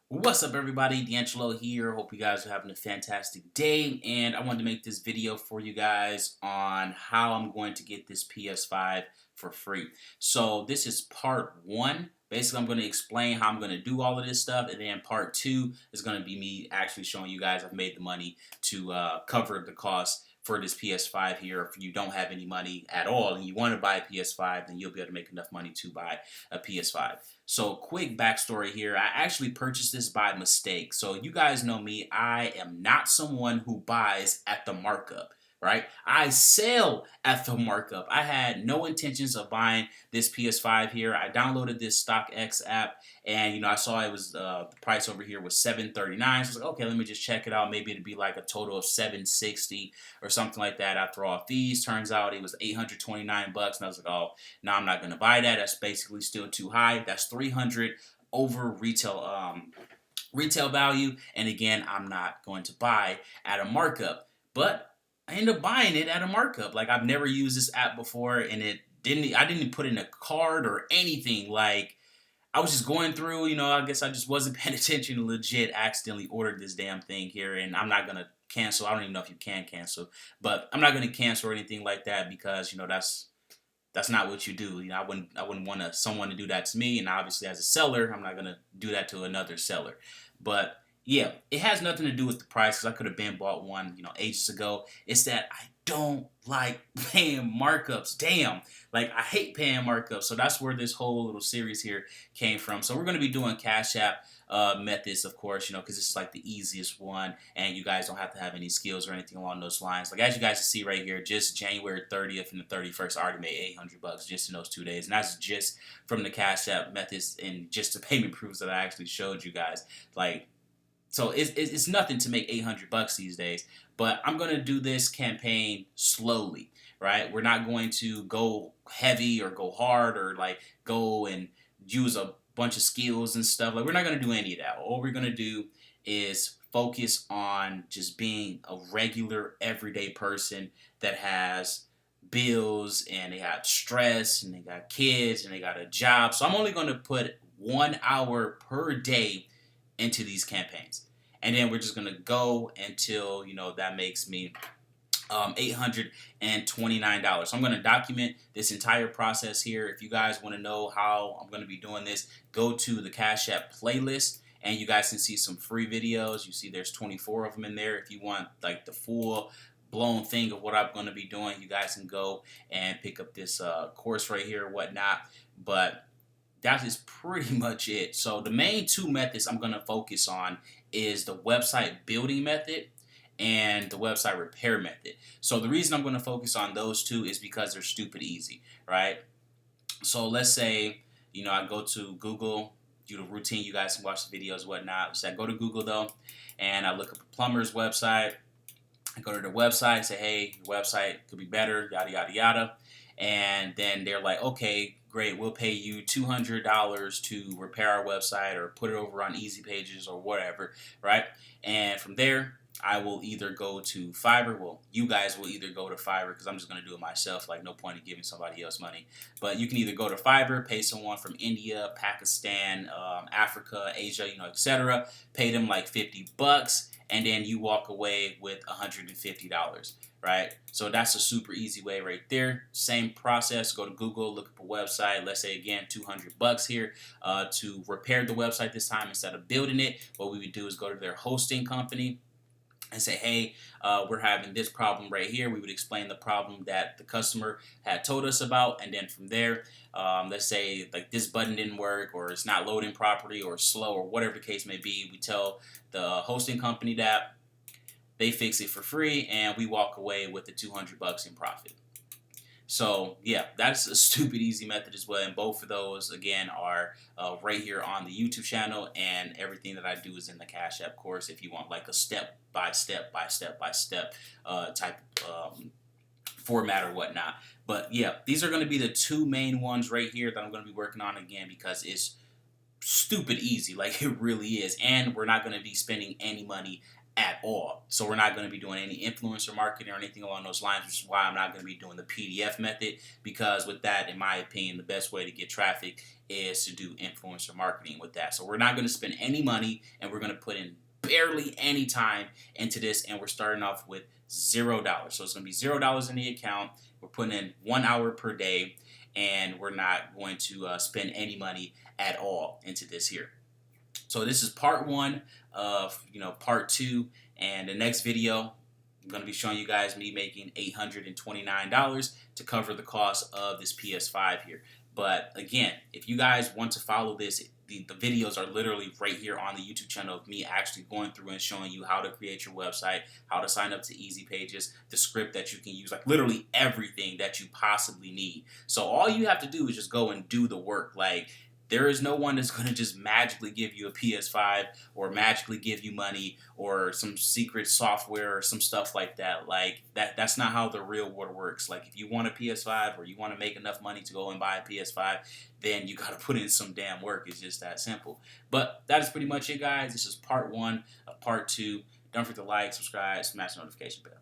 What's up, everybody? D'Angelo here. Hope you guys are having a fantastic day. And I wanted to make this video for you guys on how I'm going to get this PS5 for free. So this is part one. Basically, I'm going to explain how I'm going to do all of this stuff. And then part two is going to be me actually showing you guys I've made the money to cover the cost for this PS5 here. If you don't have any money at all and you want to buy a PS5, then you'll be able to make enough money to buy a PS5. So quick backstory here. I actually purchased this by mistake. So you guys know me. I am not someone who buys at the markup, right? I sell at the markup. I had no intentions of buying this PS5 here. I downloaded this StockX app and I saw it was the price over here was $739. So I was like, okay, let me just check it out. Maybe it'd be like a total of $760 or something like that after all fees. Turns out it was $829 and I was like, oh, no, I'm not going to buy that. That's basically still too high. That's 300 over retail value. And again, I'm not going to buy at a markup. But I ended up buying it at a markup. Like, I've never used this app before, and I didn't put in a card or anything. Like, I was just going through, I guess I just wasn't paying attention and legit accidentally ordered this damn thing here, and I'm not gonna cancel. I don't even know if you can cancel, but I'm not gonna cancel or anything like that because that's not what you do. I wouldn't want someone to do that to me, and obviously as a seller, I'm not gonna do that to another seller. But yeah, it has nothing to do with the price because I could have been bought one, ages ago. It's that I don't like paying markups. Damn, like I hate paying markups. So that's where this whole little series here came from. So we're gonna be doing Cash App methods, of course, because this is like the easiest one, and you guys don't have to have any skills or anything along those lines. Like as you guys can see right here, just January 30th and the 31st, I already made $800 just in those 2 days, and that's just from the Cash App methods and just the payment proofs that I actually showed you guys. Like, so it's nothing to make $800 these days. But I'm gonna do this campaign slowly, right? We're not going to go heavy or go hard or like go and use a bunch of skills and stuff. Like we're not gonna do any of that. All we're gonna do is focus on just being a regular everyday person that has bills and they got stress and they got kids and they got a job. So I'm only gonna put 1 hour per day into these campaigns. And then we're just gonna go until that makes me $829. So I'm going to document this entire process here. If you guys want to know how I'm going to be doing this, go to the Cash App playlist and you guys can see some free videos. You see there's 24 of them in there. If you want like the full blown thing of what I'm going to be doing, you guys can go and pick up this course right here or whatnot. But that is pretty much it. So the main two methods I'm going to focus on is the website building method and the website repair method. So the reason I'm going to focus on those two is because they're stupid easy, right? So let's say, I go to Google, do the routine, you guys can watch the videos, whatnot. So I go to Google though, and I look up a plumber's website. I go to their website, say, hey, your website could be better, yada, yada, yada. And then they're like, okay, great, we'll pay you $200 to repair our website or put it over on Easy Pages or whatever, right? And from there, I will either go to Fiverr. Well, you guys will either go to Fiverr because I'm just going to do it myself. Like, no point in giving somebody else money. But you can either go to Fiverr, pay someone from India, Pakistan, Africa, Asia, etc. Pay them like $50, and then you walk away with $150. Right? So that's a super easy way right there. Same process. Go to Google, look up a website. Let's say again, $200 here to repair the website this time instead of building it. What we would do is go to their hosting company and say, hey, we're having this problem right here. We would explain the problem that the customer had told us about. And then from there, let's say like this button didn't work or it's not loading properly or slow or whatever the case may be. We tell the hosting company that. They fix it for free, and we walk away with the $200 in profit. So yeah, that's a stupid easy method as well. And both of those again are right here on the YouTube channel, and everything that I do is in the Cash App course. If you want like a step by step type format or whatnot. But yeah, these are going to be the two main ones right here that I'm going to be working on again because it's stupid easy. Like it really is, and we're not going to be spending any money at all. So we're not going to be doing any influencer marketing or anything along those lines, which is why I'm not going to be doing the PDF method, because with that, in my opinion, the best way to get traffic is to do influencer marketing with that. So we're not going to spend any money, and we're going to put in barely any time into this, and we're starting off with $0. So it's going to be $0 in the account. We're putting in 1 hour per day, and we're not going to spend any money at all into this here. So this is part one of part two, and the next video I'm going to be showing you guys me making $829 to cover the cost of this PS5 here. But again, if you guys want to follow this, the videos are literally right here on the YouTube channel of me actually going through and showing you how to create your website, how to sign up to Easy Pages, the script that you can use, like literally everything that you possibly need. So all you have to do is just go and do the work. Like, there is no one that's going to just magically give you a PS5 or magically give you money or some secret software or some stuff like that. Like, that's not how the real world works. Like, if you want a PS5 or you want to make enough money to go and buy a PS5, then you got to put in some damn work. It's just that simple. But that is pretty much it, guys. This is part one of part two. Don't forget to like, subscribe, smash the notification bell.